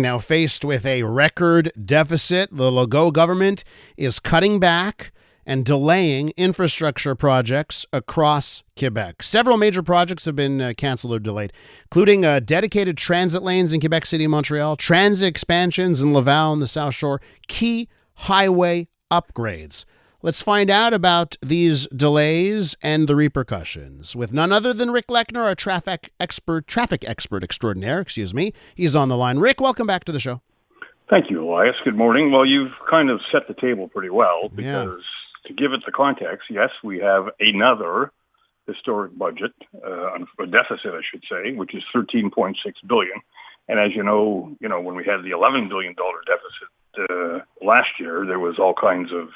Now faced with a record deficit, the Legault government is cutting back and delaying infrastructure projects across Quebec. Several major projects have been canceled or delayed, including dedicated transit lanes in Quebec City and Montreal, transit expansions in Laval and the South Shore, key highway upgrades. Let's find out about these delays and the repercussions with none other than Rick Leckner, our traffic expert extraordinaire, He's on the line. Rick, welcome back to the show. Thank you, Elias. Good morning. Well, you've kind of set the table pretty well because to give it the context, yes, we have another historic budget, a deficit, I should say, which is $13.6 billion. And as you know, when we had the $11 billion deficit last year, there was all kinds of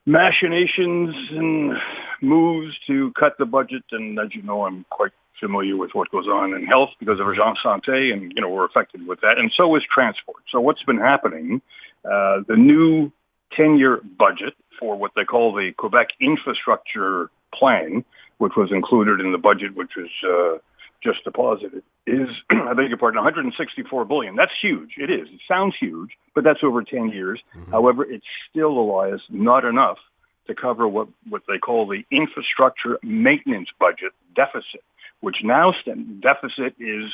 machinations and moves to cut the budget. And as you know, I'm quite familiar with what goes on in health because of Urgence Santé, and, we're affected with that. And so is transport. So what's been happening, the new 10-year budget for what they call the Quebec Infrastructure Plan, which was included in the budget, which was just deposited, is, I beg your pardon, $164 billion. That's huge. It is. It sounds huge, but that's over 10 years. Mm-hmm. However, it's still, Elias, not enough to cover what they call the infrastructure maintenance budget deficit, which now deficit is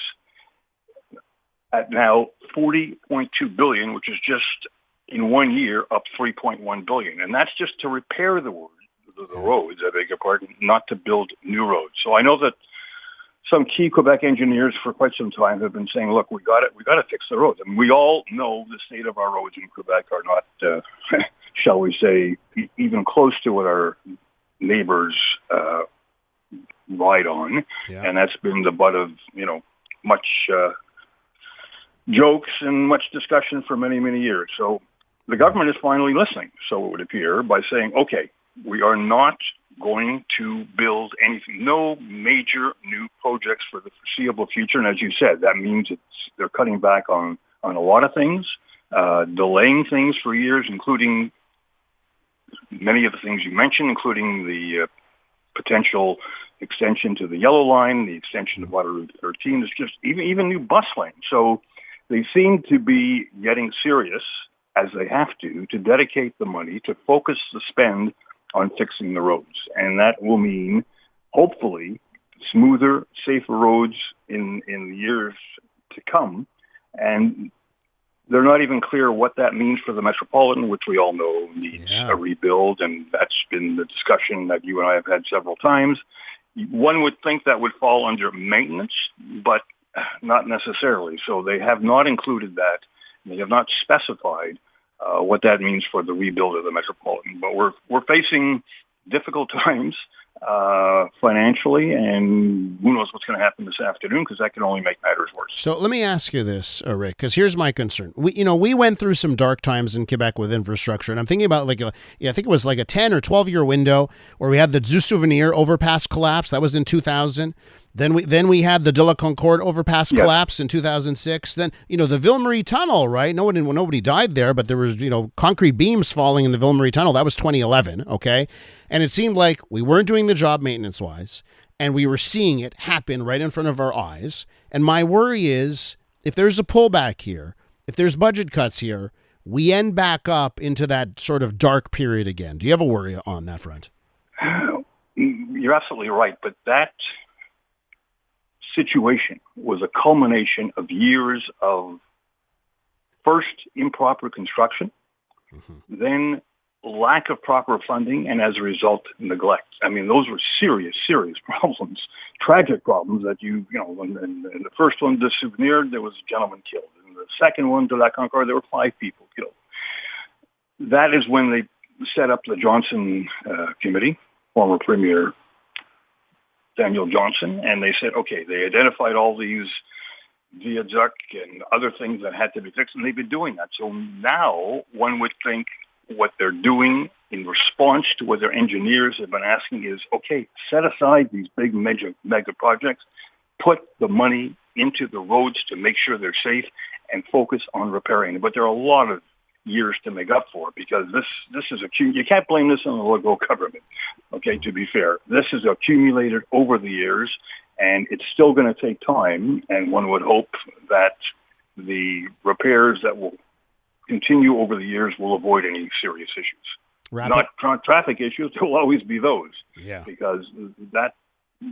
at now $40.2 billion, which is just in 1 year up $3.1 billion. And that's just to repair the roads, I beg your pardon, not to build new roads. So I know that some key Quebec engineers for quite some time have been saying, look, we got to fix the roads. And we all know the state of our roads in Quebec are not, shall we say, even close to what our neighbors ride on. Yeah. And that's been the butt of, much jokes and much discussion for many, many years. So the government is finally listening, so it would appear, by saying, okay, we are not going to build anything, no major new projects for the foreseeable future. And as you said, that means they're cutting back on a lot of things, delaying things for years, including many of the things you mentioned, including the potential extension to the Yellow Line, the extension of Water Route 13. There's just even new bus lanes. So they seem to be getting serious, as they have to dedicate the money to focus the spend on fixing the roads. And that will mean, hopefully, smoother, safer roads in the years to come. And they're not even clear what that means for the Metropolitan, which we all know needs a rebuild. And that's been the discussion that you and I have had several times. One would think that would fall under maintenance, but not necessarily. So they have not included that. They have not specified what that means for the rebuild of the Metropolitan. But we're facing difficult times financially, and who knows what's going to happen this afternoon, because that can only make matters worse. So let me ask you this, Rick, because here's my concern. We went through some dark times in Quebec with infrastructure, and I'm thinking about I think it was like a 10 or 12 year window where we had the Du Souvenir overpass collapse. That was in 2000. Then we had the De la Concorde overpass collapse in 2006. Then, the Ville Marie Tunnel, right? Nobody died there, but there was, concrete beams falling in the Ville Marie Tunnel. That was 2011, okay? And it seemed like we weren't doing the job maintenance-wise, and we were seeing it happen right in front of our eyes. And my worry is, if there's a pullback here, if there's budget cuts here, we end back up into that sort of dark period again. Do you have a worry on that front? You're absolutely right, but that situation was a culmination of years of first improper construction, then lack of proper funding, and as a result, neglect. I mean, those were serious problems, tragic problems that in the first one, the Souvenir, there was a gentleman killed. In the second one, De la Concorde, there were 5 people killed. That is when they set up the Johnson Committee, former Premier Daniel Johnson, and they said, okay, they identified all these viaduct and other things that had to be fixed, and they've been doing that. So now one would think what they're doing in response to what their engineers have been asking is, okay, set aside these big mega projects, put the money into the roads to make sure they're safe, and focus on repairing. But there are a lot of years to make up for it, because this is you can't blame this on the Legault government. Okay, to be fair, this is accumulated over the years, and it's still going to take time. And one would hope that the repairs that will continue over the years will avoid any serious issues. Not traffic issues, there will always be those. Yeah. Because that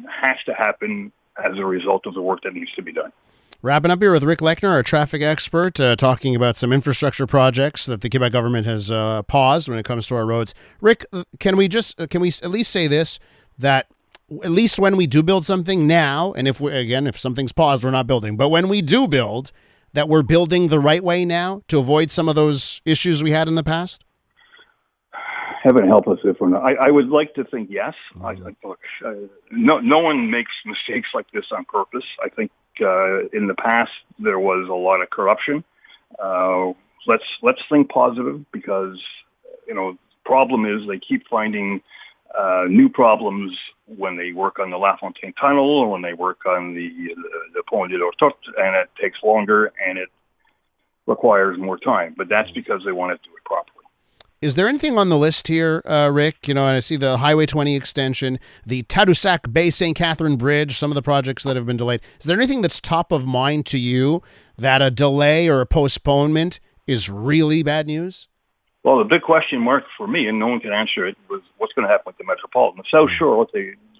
has to happen as a result of the work that needs to be done. Wrapping up here with Rick Leckner, our traffic expert, talking about some infrastructure projects that the Quebec government has paused when it comes to our roads. Rick, can we at least say this, that at least when we do build something now, and if something's paused, we're not building, but when we do build, that we're building the right way now to avoid some of those issues we had in the past? Heaven help us if we're not. I would like to think yes. No one makes mistakes like this on purpose. I think in the past there was a lot of corruption. Let's think positive, because the problem is they keep finding new problems when they work on the La Fontaine Tunnel or when they work on the Pont de l'Ortot, and it takes longer and it requires more time. But that's because they want to do it properly. Is there anything on the list here, Rick? And I see the Highway 20 extension, the Tadoussac Bay St. Catherine Bridge, some of the projects that have been delayed. Is there anything that's top of mind to you that a delay or a postponement is really bad news? Well, the big question mark for me, and no one can answer it, was what's going to happen with the Metropolitan. The South Shore,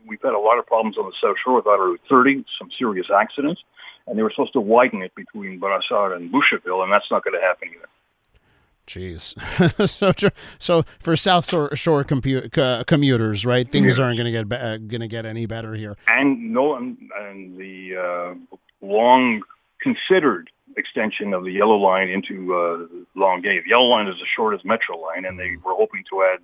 we've had a lot of problems on the South Shore with Route 30, some serious accidents, and they were supposed to widen it between Brassard and Boucherville, and that's not going to happen either. Jeez. So for South Shore commuters, right? Things aren't going to get any better here. And the long considered extension of the Yellow Line into Longueuil. The Yellow Line is the shortest metro line, and they were hoping to add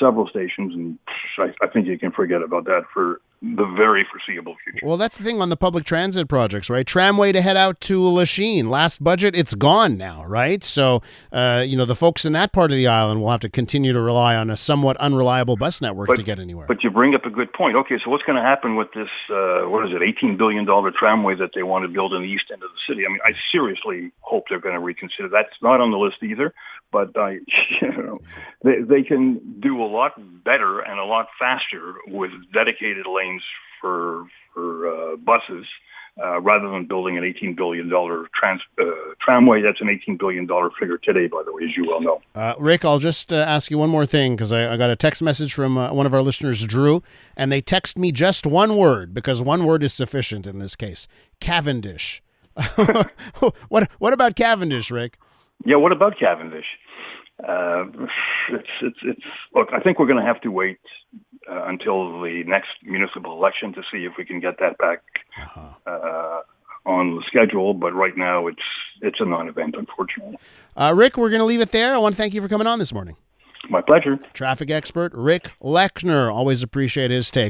several stations, and I think you can forget about that for the very foreseeable future. Well, that's the thing on the public transit projects, right? Tramway to head out to Lachine. Last budget, it's gone now, right? So, the folks in that part of the island will have to continue to rely on a somewhat unreliable bus network to get anywhere. But you bring up a good point. Okay, so what's going to happen with this, $18 billion tramway that they want to build in the east end of the city? I mean, I seriously hope they're going to reconsider. That's not on the list either, but they can do a lot better and a lot faster with dedicated lanes for buses rather than building an $18 billion tramway. That's an $18 billion figure today, by the way, as you well know. Rick, I'll just ask you one more thing, because I got a text message from one of our listeners, Drew, and they text me just one word, because one word is sufficient in this case: Cavendish. What about Cavendish, Rick? Yeah, what about Cavendish? Look, I think we're going to have to wait until the next municipal election to see if we can get that back on the schedule. But right now, it's a non-event, unfortunately. Rick, we're going to leave it there. I want to thank you for coming on this morning. My pleasure. Traffic expert Rick Leckner. Always appreciate his take.